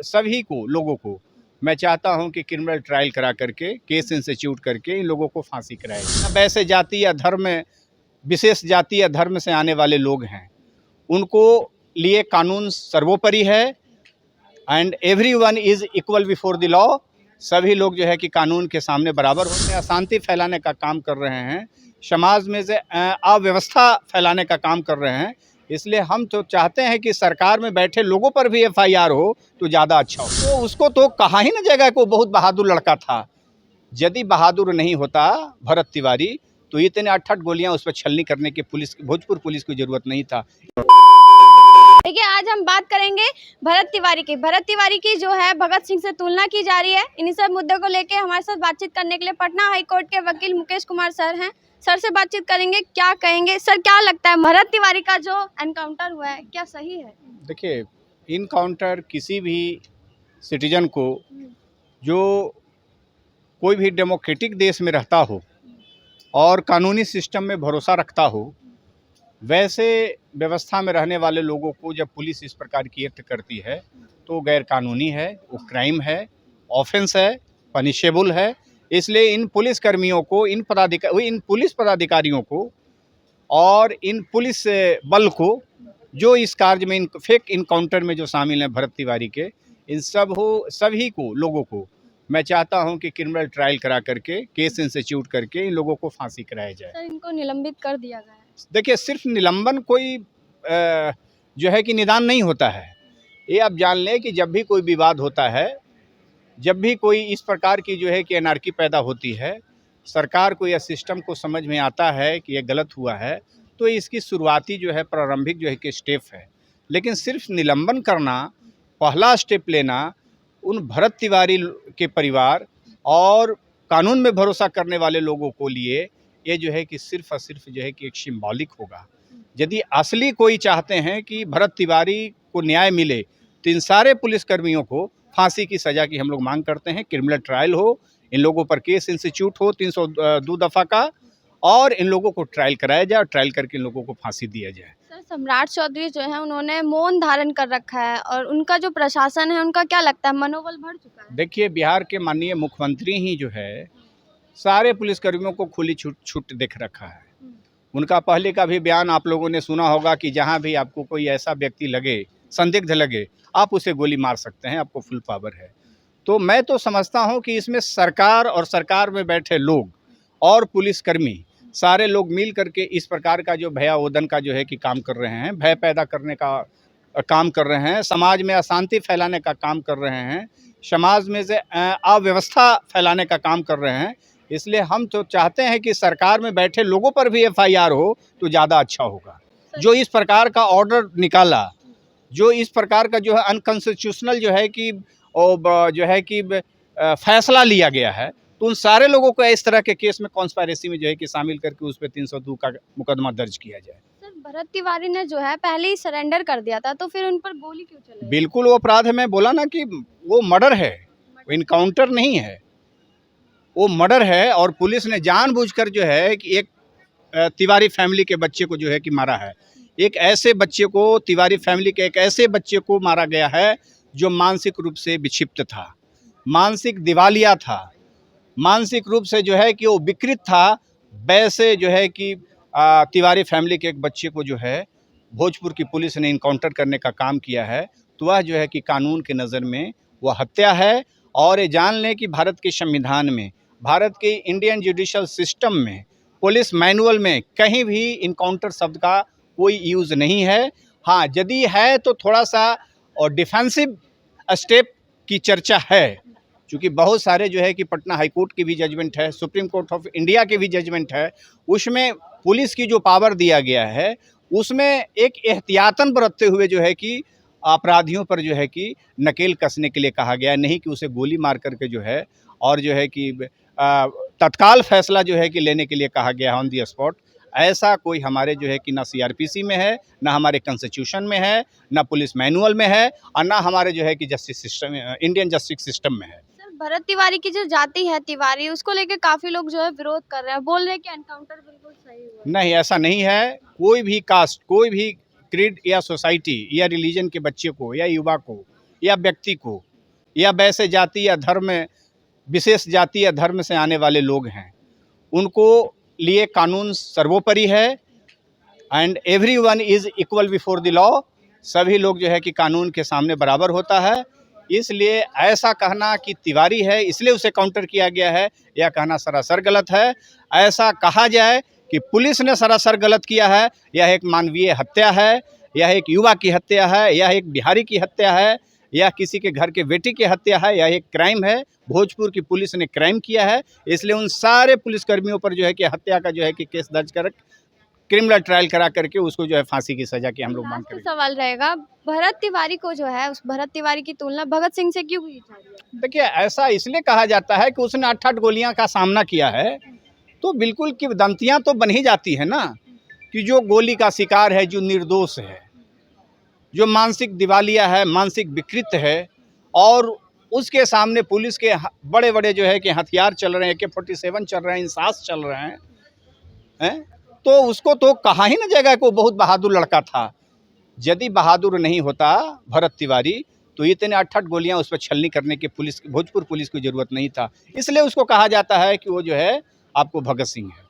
सभी को लोगों को मैं चाहता हूं कि क्रिमिनल ट्रायल करा करके केस इंस्टीट्यूट करके इन लोगों को फांसी कराए। अब ऐसे जाति या धर्म विशेष जाति या धर्म से आने वाले लोग हैं, उनको लिए कानून सर्वोपरि है and everyone is equal before the law. सभी लोग जो है कि कानून के सामने बराबर होते हैं। अशांति फैलाने का काम कर रहे हैं, समाज में से अव्यवस्था फैलाने का काम कर रहे हैं। इसलिए हम तो चाहते हैं कि सरकार में बैठे लोगों पर भी एफआईआर हो तो ज़्यादा अच्छा हो। तो उसको तो कहा ही ना जाएगा कि वो बहुत बहादुर लड़का था। यदि बहादुर नहीं होता भरत तिवारी तो इतने 8-8 गोलियां उस पर छलनी करने की भोजपुर पुलिस की जरूरत नहीं था। देखिए, आज हम बात करेंगे भरत तिवारी की। भरत तिवारी की जो है भगत सिंह से तुलना की जा रही है। इन्हीं सब मुद्दों को लेके हमारे साथ बातचीत करने के लिए पटना हाई कोर्ट के वकील मुकेश कुमार सर हैं। सर से बातचीत करेंगे, क्या कहेंगे सर, क्या लगता है भरत तिवारी का जो एनकाउंटर हुआ है क्या सही है? देखिए, इनकाउंटर किसी भी सिटीजन को जो कोई भी डेमोक्रेटिक देश में रहता हो और कानूनी सिस्टम में भरोसा रखता हो, वैसे व्यवस्था में रहने वाले लोगों को जब पुलिस इस प्रकार की एक्ट करती है तो गैर कानूनी है, वो क्राइम है, ऑफेंस है, पनिशेबल है। इसलिए इन पुलिस कर्मियों को, इन पुलिस पदाधिकारियों को और इन पुलिस बल को जो इस कार्य में फेक इनकाउंटर में जो शामिल हैं भरत तिवारी के, इन सभी को लोगों को मैं चाहता हूं कि क्रिमिनल ट्रायल करा करके केस इंस्टीट्यूट करके इन लोगों को फांसी कराया जाए। सर, इनको निलंबित कर दिया गया है। देखिए, सिर्फ निलंबन कोई जो है कि निदान नहीं होता है। ये आप जान लें कि जब भी कोई विवाद होता है, जब भी कोई इस प्रकार की जो है कि एनार्की पैदा होती है, सरकार को या सिस्टम को समझ में आता है कि ये गलत हुआ है, तो इसकी शुरुआती जो है प्रारंभिक जो है कि स्टेप है। लेकिन सिर्फ निलंबन करना, पहला स्टेप लेना उन भरत तिवारी के परिवार और कानून में भरोसा करने वाले लोगों को लिए ये जो है कि सिर्फ और सिर्फ जो है कि एक सिंबॉलिक होगा। यदि असली कोई चाहते हैं कि भरत तिवारी को न्याय मिले तो इन सारे पुलिसकर्मियों को फांसी की सज़ा की हम लोग मांग करते हैं। क्रिमिनल ट्रायल हो, इन लोगों पर केस इंस्टीट्यूट हो 302 दफ़ा का, और इन लोगों को ट्रायल कराया जाए और ट्रायल करके इन लोगों को फांसी दिया जाए। सर, सम्राट चौधरी जो है उन्होंने मौन धारण कर रखा है और उनका जो प्रशासन है उनका क्या लगता है, मनोबल बढ़ चुका है? देखिए, बिहार के माननीय मुख्यमंत्री ही जो है सारे पुलिसकर्मियों को खुली छूट देख रखा है। उनका पहले का भी बयान आप लोगों ने सुना होगा कि जहां भी आपको कोई ऐसा व्यक्ति लगे, संदिग्ध लगे, आप उसे गोली मार सकते हैं, आपको फुल पावर है। तो मैं तो समझता हूं कि इसमें सरकार और सरकार में बैठे लोग और पुलिसकर्मी सारे लोग मिल करके इस प्रकार का जो भयावोदन का जो है कि काम कर रहे हैं, भय पैदा करने का काम कर रहे हैं, समाज में अशांति फैलाने का काम कर रहे हैं, समाज में से अव्यवस्था फैलाने का काम कर रहे हैं। इसलिए हम तो चाहते हैं कि सरकार में बैठे लोगों पर भी एफआईआर हो तो ज़्यादा अच्छा होगा। जो इस प्रकार का ऑर्डर निकाला, जो इस प्रकार का जो है अनकॉन्स्टिट्यूशनल जो है कि जो है कि फैसला लिया गया है, तो उन सारे लोगों को इस तरह के केस में कॉन्स्पायरेसी में जो है कि शामिल करके उस पर 302 का मुकदमा दर्ज किया जाए। सर, भरत तिवारी ने जो है पहले ही सरेंडर कर दिया था, तो फिर उन पर गोली क्यों चलाई? बिल्कुल वो अपराध है। मैं बोला ना कि वो मर्डर है, वो इनकाउंटर नहीं है, वो मर्डर है। और पुलिस ने जानबूझकर जो है कि एक तिवारी फैमिली के बच्चे को जो है कि मारा है। एक ऐसे बच्चे को, तिवारी फैमिली के एक ऐसे बच्चे को मारा गया है जो मानसिक रूप से विक्षिप्त था, मानसिक दिवालिया था, मानसिक रूप से जो है कि वो विकृत था। वैसे जो है कि तिवारी फैमिली के एक बच्चे को जो है भोजपुर की पुलिस ने इनकाउंटर करने का काम किया है, तो वह जो है कि कानून के नज़र में वह हत्या है। और ये जान लें कि भारत के संविधान में, भारत के इंडियन जुडिशल सिस्टम में, पुलिस मैनुअल में कहीं भी इनकाउंटर शब्द का कोई यूज़ नहीं है। हाँ, यदि है तो थोड़ा सा और डिफेंसिव स्टेप की चर्चा है, क्योंकि बहुत सारे जो है कि पटना हाई कोर्ट की भी जजमेंट है, सुप्रीम कोर्ट ऑफ इंडिया के भी जजमेंट है, उसमें पुलिस की जो पावर दिया गया है उसमें एक एहतियातन बरतते हुए जो है कि अपराधियों पर जो है कि नकेल कसने के लिए कहा गया, नहीं कि उसे गोली मार करके जो है और जो है कि तत्काल फैसला जो है कि लेने के लिए कहा गया ऑन दी स्पॉट। ऐसा कोई हमारे जो है कि ना सीआरपीसी में है, ना हमारे कॉन्स्टिट्यूशन में है, ना पुलिस मैनुअल में है, और ना हमारे जो है कि justice system, Indian justice system में है। सर, भरत तिवारी की जो जाति है तिवारी, उसको लेके काफी लोग जो है विरोध कर रहे हैं, बोल रहे हैं कि एनकाउंटर बिल्कुल सही हुआ। नहीं, ऐसा नहीं है। कोई भी कास्ट, कोई भी क्रीड या सोसाइटी या रिलीजन के बच्चे को या युवा को या व्यक्ति को या वैसे जाति या धर्म, विशेष जाति या धर्म से आने वाले लोग हैं, उनको लिए कानून सर्वोपरि है। And everyone is equal before the law. सभी लोग जो है कि कानून के सामने बराबर होता है। इसलिए ऐसा कहना कि तिवारी है इसलिए उसे काउंटर किया गया है, यह कहना सरासर गलत है। ऐसा कहा जाए कि पुलिस ने सरासर गलत किया है, यह एक मानवीय हत्या है, यह एक युवा की हत्या है, यह एक बिहारी की हत्या है, यह किसी के घर के बेटी की हत्या है, यह एक क्राइम है। भोजपुर की पुलिस ने क्राइम किया है, इसलिए उन सारे पुलिसकर्मियों पर जो है कि हत्या का जो है कि केस दर्ज कर क्रिमिनल ट्रायल करा करके उसको जो है फांसी की सजा की हम लोग मांग लास्ट करेंगे। सवाल रहेगा, भरत तिवारी को जो है उस भरत तिवारी की तुलना भगत सिंह से क्यों की जा रही है? देखिए, ऐसा इसलिए कहा जाता है कि उसने 8-8 गोलियां का सामना किया है, तो बिल्कुल किंवदंतियां तो बन ही जाती है ना कि जो गोली का शिकार है, जो निर्दोष है, जो मानसिक दिवालिया है, मानसिक विकृत है, और उसके सामने पुलिस के बड़े बड़े जो है कि हथियार चल रहे हैं, AK-47 चल रहे हैं, इंसास चल रहे हैं, तो उसको तो कहा ही ना जाएगा कि वो बहुत बहादुर लड़का था। यदि बहादुर नहीं होता भरत तिवारी तो इतने 8-8 गोलियां उस पर छलनी करने की भोजपुर पुलिस को जरूरत नहीं था। इसलिए उसको कहा जाता है कि वो जो है आपको भगत सिंह है।